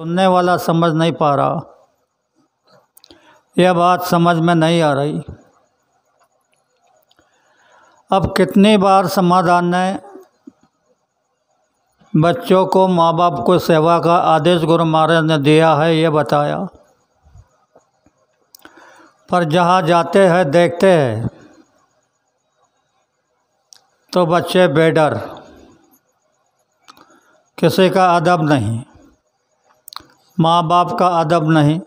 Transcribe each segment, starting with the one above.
सुनने वाला समझ नहीं पा रहा, यह बात समझ में नहीं आ रही। अब कितनी बार समाधान ने बच्चों को माँ बाप को सेवा का आदेश गुरु महाराज ने दिया है, ये बताया, पर जहाँ जाते हैं देखते हैं तो बच्चे बेडर, किसी का अदब नहीं, माँ बाप का अदब नहीं,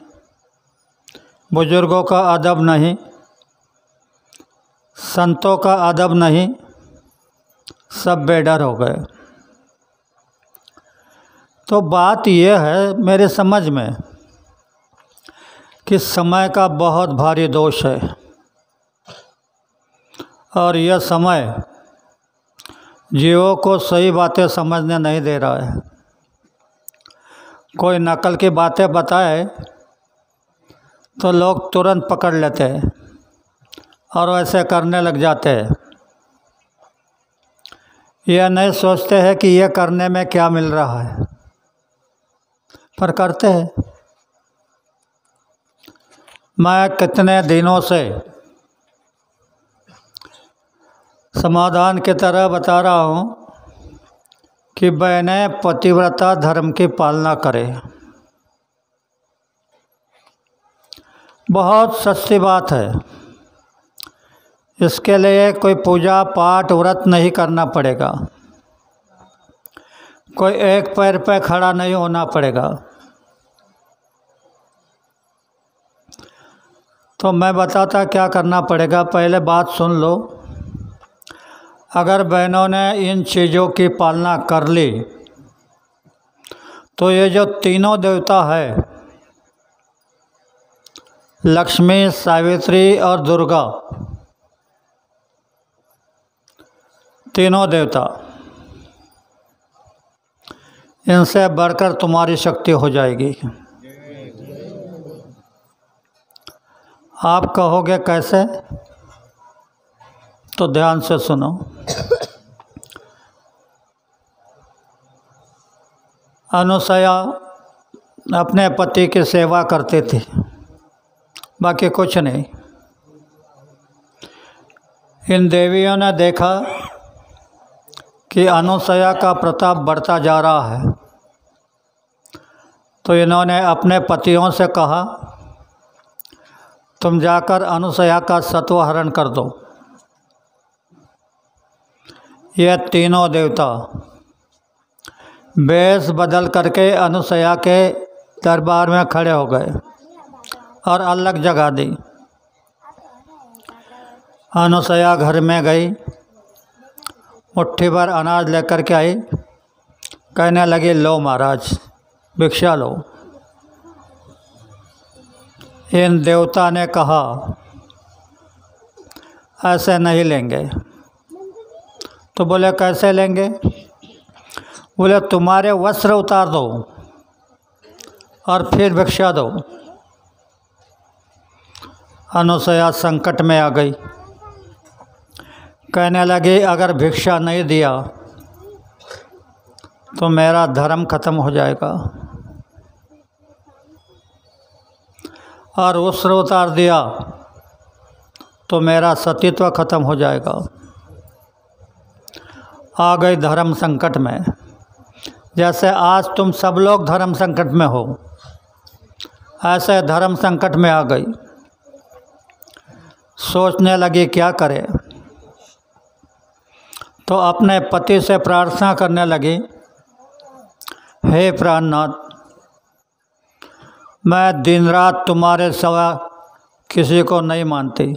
बुजुर्गों का अदब नहीं, संतों का अदब नहीं, सब बेडर हो गए। तो बात यह है मेरे समझ में कि समय का बहुत भारी दोष है और यह समय जीवों को सही बातें समझने नहीं दे रहा है। कोई नकल की बातें बताए तो लोग तुरंत पकड़ लेते हैं और वैसे करने लग जाते हैं। यह नहीं सोचते हैं कि यह करने में क्या मिल रहा है, पर करते हैं। मैं कितने दिनों से समाधान की तरह बता रहा हूँ कि बहनें पतिव्रता धर्म की पालना करें। बहुत सस्ती बात है, इसके लिए कोई पूजा पाठ व्रत नहीं करना पड़ेगा, कोई एक पैर पे खड़ा नहीं होना पड़ेगा। तो मैं बताता क्या करना पड़ेगा, पहले बात सुन लो। अगर बहनों ने इन चीज़ों की पालना कर ली तो ये जो तीनों देवता है, लक्ष्मी, सावित्री और दुर्गा, तीनों देवता, इनसे बढ़कर तुम्हारी शक्ति हो जाएगी। आप कहोगे कैसे? तो ध्यान से सुनो। अनुसया अपने पति की सेवा करती थी, बाकी कुछ नहीं। इन देवियों ने देखा कि अनुसया का प्रताप बढ़ता जा रहा है, तो इन्होंने अपने पतियों से कहा, तुम जाकर अनुसया का सत्व हरण कर दो। ये तीनों देवता वेश बदल करके अनुसया के दरबार में खड़े हो गए और अलग जगा दी। अनुसया घर में गई, मुट्ठी भर अनाज लेकर के आई, कहने लगी, लो महाराज भिक्षा लो। इन देवता ने कहा, ऐसे नहीं लेंगे। तो बोले कैसे लेंगे? बोले तुम्हारे वस्त्र उतार दो और फिर भिक्षा दो। अनुसया संकट में आ गई, कहने लगी, अगर भिक्षा नहीं दिया तो मेरा धर्म खत्म हो जाएगा, और वस्त्र उतार दिया तो मेरा सतीत्व खत्म हो जाएगा। आ गई धर्म संकट में। जैसे आज तुम सब लोग धर्म संकट में हो, ऐसे धर्म संकट में आ गई। सोचने लगी क्या करे, तो अपने पति से प्रार्थना करने लगी, हे प्राणनाथ, मैं दिन रात तुम्हारे सिवा किसी को नहीं मानती,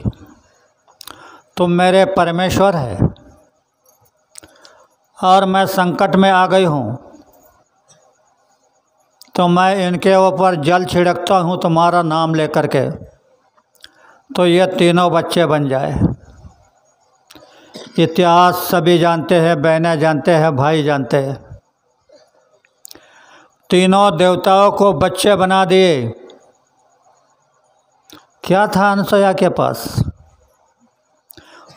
तुम मेरे परमेश्वर है और मैं संकट में आ गई हूँ, तो मैं इनके ऊपर जल छिड़कता हूँ तुम्हारा नाम लेकर के, तो ये तीनों बच्चे बन जाए। इतिहास सभी जानते हैं, बहनें जानते हैं, भाई जानते हैं। तीनों देवताओं को बच्चे बना दिए। क्या था अनुसया के पास?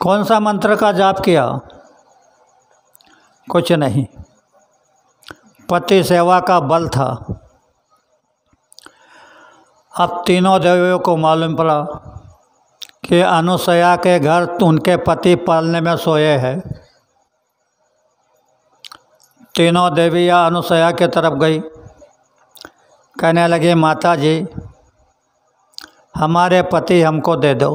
कौन सा मंत्र का जाप किया? कुछ नहीं, पति सेवा का बल था। अब तीनों देवियों को मालूम पड़ा कि अनुसया के घर उनके पति पालने में सोए हैं। तीनों देवियाँ अनुसया के तरफ गई, कहने लगी, माता जी हमारे पति हमको दे दो।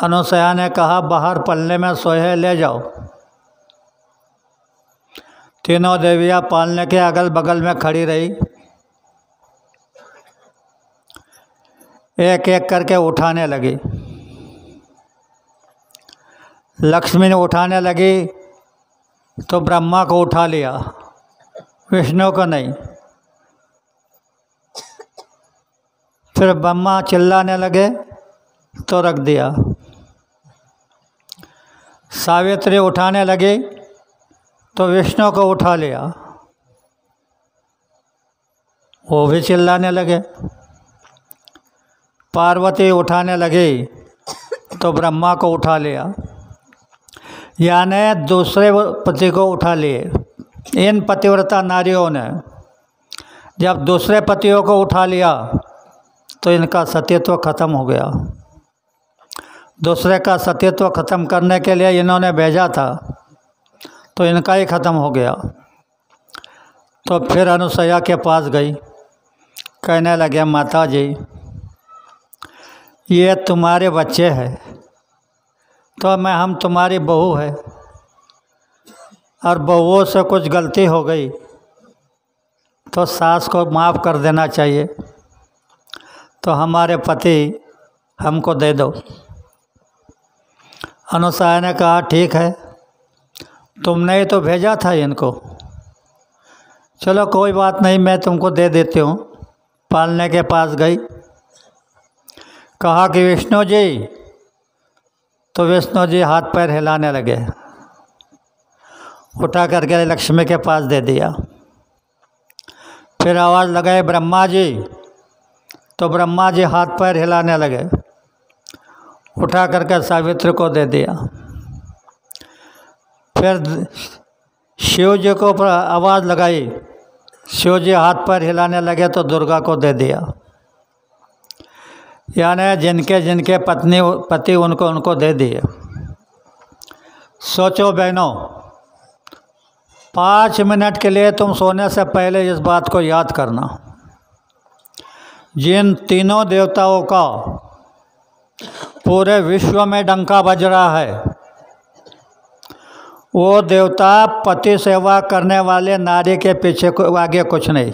अनुसया ने कहा, बाहर पलने में सोए हैं, ले जाओ। तीनों देवियाँ पालने के अगल बगल में खड़ी रही, एक एक करके उठाने लगी। लक्ष्मी ने उठाने लगी तो ब्रह्मा को उठा लिया, विष्णु को नहीं। फिर ब्रह्मा चिल्लाने लगे तो रख दिया। सावित्री उठाने लगी तो विष्णु को उठा लिया, वो भी चिल्लाने लगे। पार्वती उठाने लगी तो ब्रह्मा को उठा लिया, यानी दूसरे पति को उठा लिए। इन पतिव्रता नारियों ने जब दूसरे पतियों को उठा लिया तो इनका सतीत्व खत्म हो गया। दूसरे का सतीत्व खत्म करने के लिए इन्होंने भेजा था, तो इनका ही खत्म हो गया। तो फिर अनुसया के पास गई, कहने लगे, माता जी ये तुम्हारे बच्चे हैं, तो हम तुम्हारी बहू है और बहुओं से कुछ गलती हो गई तो सास को माफ़ कर देना चाहिए, तो हमारे पति हमको दे दो। अनुसया ने कहा, ठीक है, तुमने ही तो भेजा था इनको, चलो कोई बात नहीं, मैं तुमको दे देती हूँ। पालने के पास गई, कहा कि विष्णु जी, तो विष्णु जी हाथ पैर हिलाने लगे, उठा करके लक्ष्मी के पास दे दिया। फिर आवाज़ लगाए, ब्रह्मा जी, तो ब्रह्मा जी हाथ पैर हिलाने लगे, उठा करके सावित्री को दे दिया। फिर शिव जी को आवाज़ लगाई, शिव जी हाथ पैर हिलाने लगे तो दुर्गा को दे दिया। यानी जिनके जिनके पति उनको दे दिए। सोचो बहनों, 5 मिनट के लिए तुम सोने से पहले इस बात को याद करना, जिन तीनों देवताओं का पूरे विश्व में डंका बज रहा है, वो देवता पति सेवा करने वाले नारी के पीछे आगे कुछ नहीं।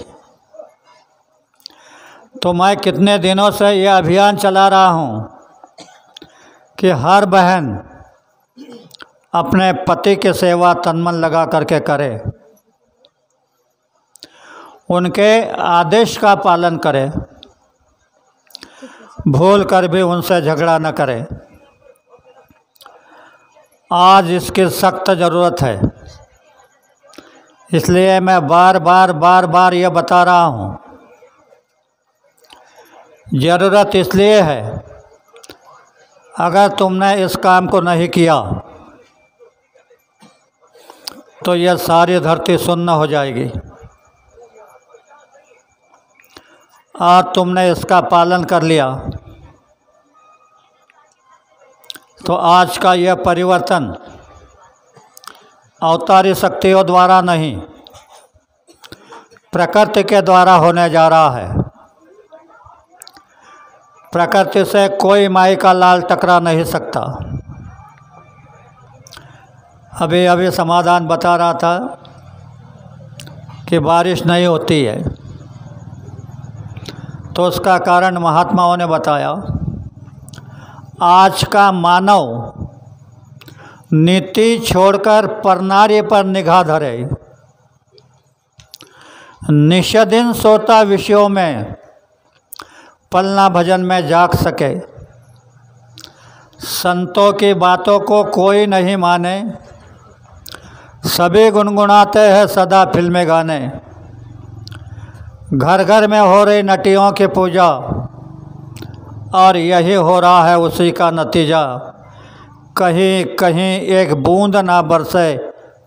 तो मैं कितने दिनों से ये अभियान चला रहा हूँ कि हर बहन अपने पति की सेवा तन-मन लगा करके करे, उनके आदेश का पालन करे, भूल कर भी उनसे झगड़ा न करे। आज इसकी सख्त ज़रूरत है, इसलिए मैं बार बार ये बता रहा हूँ। ज़रूरत इसलिए है, अगर तुमने इस काम को नहीं किया तो यह सारी धरती सुन्न हो जाएगी। और तुमने इसका पालन कर लिया तो आज का यह परिवर्तन अवतारी शक्तियों द्वारा नहीं, प्रकृति के द्वारा होने जा रहा है। प्रकृति से कोई माई का लाल टकरा नहीं सकता। अभी समाधान बता रहा था कि बारिश नहीं होती है, तो उसका कारण महात्माओं ने बताया। आज का मानव नीति छोड़कर परनारी पर निगाह धरे, निष्दिन सोता विषयों में पलना भजन में जाग सके, संतों की बातों को कोई नहीं माने, सभी गुनगुनाते हैं सदा फिल्में गाने। घर घर में हो रही नटियों की पूजा और यही हो रहा है उसी का नतीजा। कहीं कहीं एक बूंद ना बरसे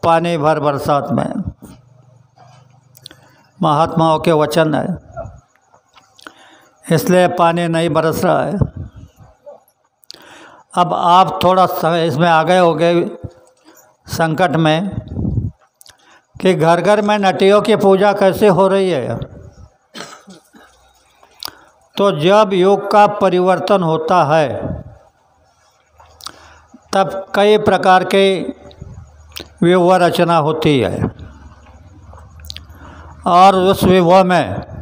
पानी भर बरसात में। महात्माओं के वचन है। इसलिए पानी नहीं बरस रहा है। अब आप थोड़ा इसमें आ गए हो गए संकट में कि घर घर में नटियों की पूजा कैसे हो रही है। तो जब युग का परिवर्तन होता है तब कई प्रकार के व्यूह रचना होती है और उस व्यूह में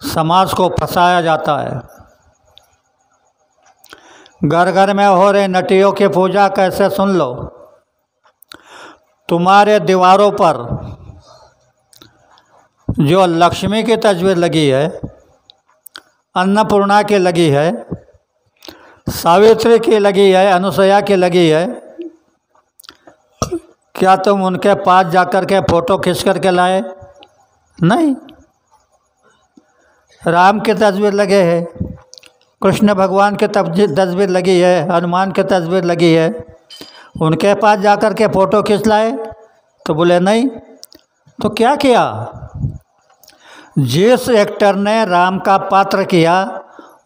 समाज को फंसाया जाता है। घर घर में हो रही नटियों की पूजा कैसे, सुन लो। तुम्हारे दीवारों पर जो लक्ष्मी की तस्वीर लगी है, अन्नपूर्णा की लगी है, सावित्री की लगी है, अनुसुईया की लगी है, क्या तुम उनके पास जाकर के फ़ोटो खींच करके लाए? नहीं। राम की तस्वीर लगे है, कृष्ण भगवान की तस्वीर लगी है, हनुमान की तस्वीर लगी है, उनके पास जाकर के फ़ोटो खींच लाए? तो बोले नहीं। तो क्या किया? जिस एक्टर ने राम का पात्र किया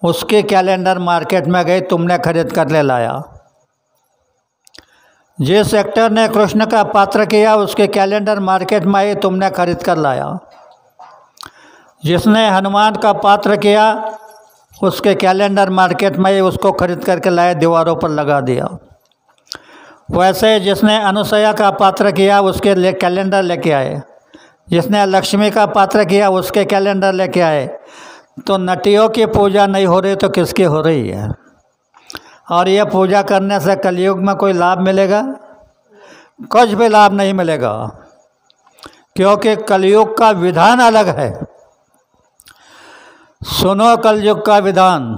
उसके कैलेंडर मार्केट में गई, तुमने खरीद कर ले लाया। जिस एक्टर ने कृष्ण का पात्र किया उसके कैलेंडर मार्केट में आई, तुमने खरीद कर लाया। जिसने हनुमान का पात्र किया उसके कैलेंडर मार्केट में आई, उसको खरीद करके लाए, दीवारों पर लगा दिया। वैसे जिसने अनुसुईया का पात्र किया उसके कैलेंडर लेके आए, जिसने लक्ष्मी का पात्र किया उसके कैलेंडर लेके आए। तो नटियों की पूजा नहीं हो रही तो किसकी हो रही है? और यह पूजा करने से कलयुग में कोई लाभ मिलेगा? कुछ भी लाभ नहीं मिलेगा, क्योंकि कलयुग का विधान अलग है। सुनो कलयुग का विधान,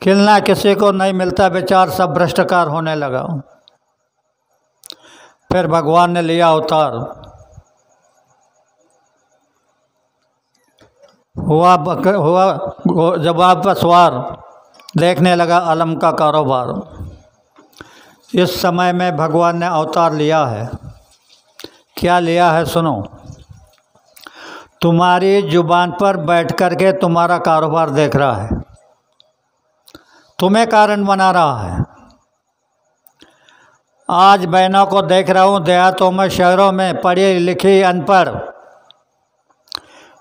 खिलना किसी को नहीं मिलता, विचार सब भ्रष्टकार होने लगा। फिर भगवान ने लिया अवतार, हुआ जवाब पर सवार, देखने लगा अलम का कारोबार। इस समय में भगवान ने अवतार लिया है। क्या लिया है सुनो। तुम्हारी जुबान पर बैठ कर के तुम्हारा कारोबार देख रहा है, तुम्हें कारण बना रहा है। आज बहनों को देख रहा हूँ देहातों में, शहरों में पढ़ी लिखी अनपढ़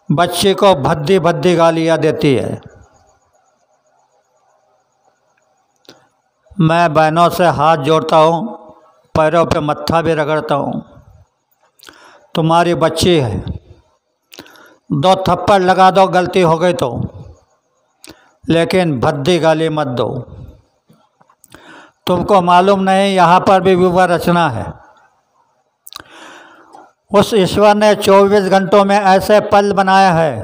बच्ची को भद्दी भद्दी गालियाँ देती है। मैं बहनों से हाथ जोड़ता हूँ, पैरों पे मत्था भी रगड़ता हूँ। तुम्हारी बच्ची है, 2 थप्पड़ लगा दो गलती हो गई तो, लेकिन भद्दी गाली मत दो। तुमको मालूम नहीं यहाँ पर भी विवाह रचना है। उस ईश्वर ने 24 घंटों में ऐसे पल बनाया है,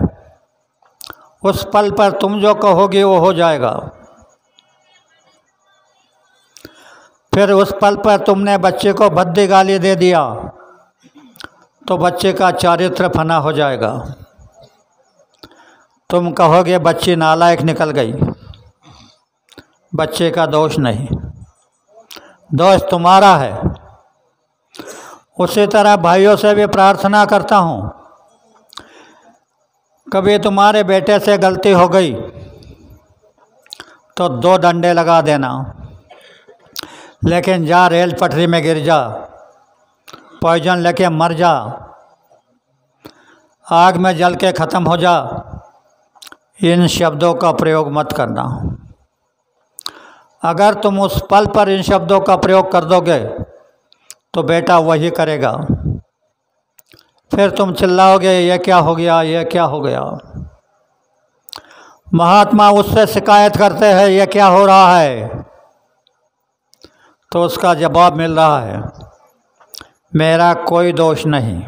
उस पल पर तुम जो कहोगे वो हो जाएगा। फिर उस पल पर तुमने बच्चे को भद्दी गाली दे दिया तो बच्चे का चारित्र फना हो जाएगा। तुम कहोगे बच्ची नालायक निकल गई, बच्चे का दोष नहीं, दोष तुम्हारा है। उसी तरह भाइयों से भी प्रार्थना करता हूँ, कभी तुम्हारे बेटे से गलती हो गई तो 2 डंडे लगा देना, लेकिन जा रेल पटरी में गिर जा, पॉइजन लेके मर जा, आग में जल के ख़त्म हो जा, इन शब्दों का प्रयोग मत करना। अगर तुम उस पल पर इन शब्दों का प्रयोग कर दोगे तो बेटा वही करेगा। फिर तुम चिल्लाओगे ये क्या हो गया, ये क्या हो गया। महात्मा उससे शिकायत करते हैं ये क्या हो रहा है, तो उसका जवाब मिल रहा है मेरा कोई दोष नहीं,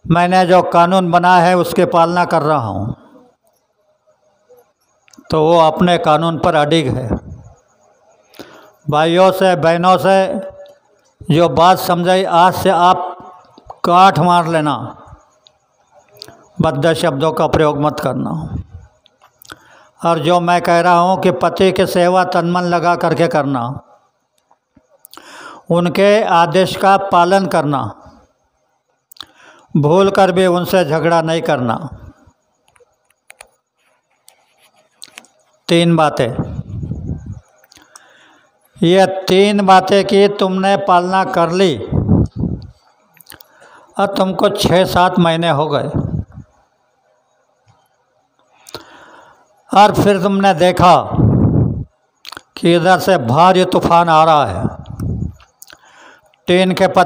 मैंने जो कानून बनाया है उसकी पालना कर रहा हूँ। तो वो अपने कानून पर अडिग है। भाइयों से बहनों से जो बात समझाई, आज से आप काट मार लेना, भद्दे शब्दों का प्रयोग मत करना। और जो मैं कह रहा हूँ कि पति की सेवा तन मन लगा करके करना, उनके आदेश का पालन करना, भूल कर भी उनसे झगड़ा नहीं करना, तीन बातें, ये तीन बातें की तुमने पालना कर ली और तुमको 6-7 महीने हो गए, और फिर तुमने देखा कि इधर से भारी तूफान आ रहा है, टीन के पत्ते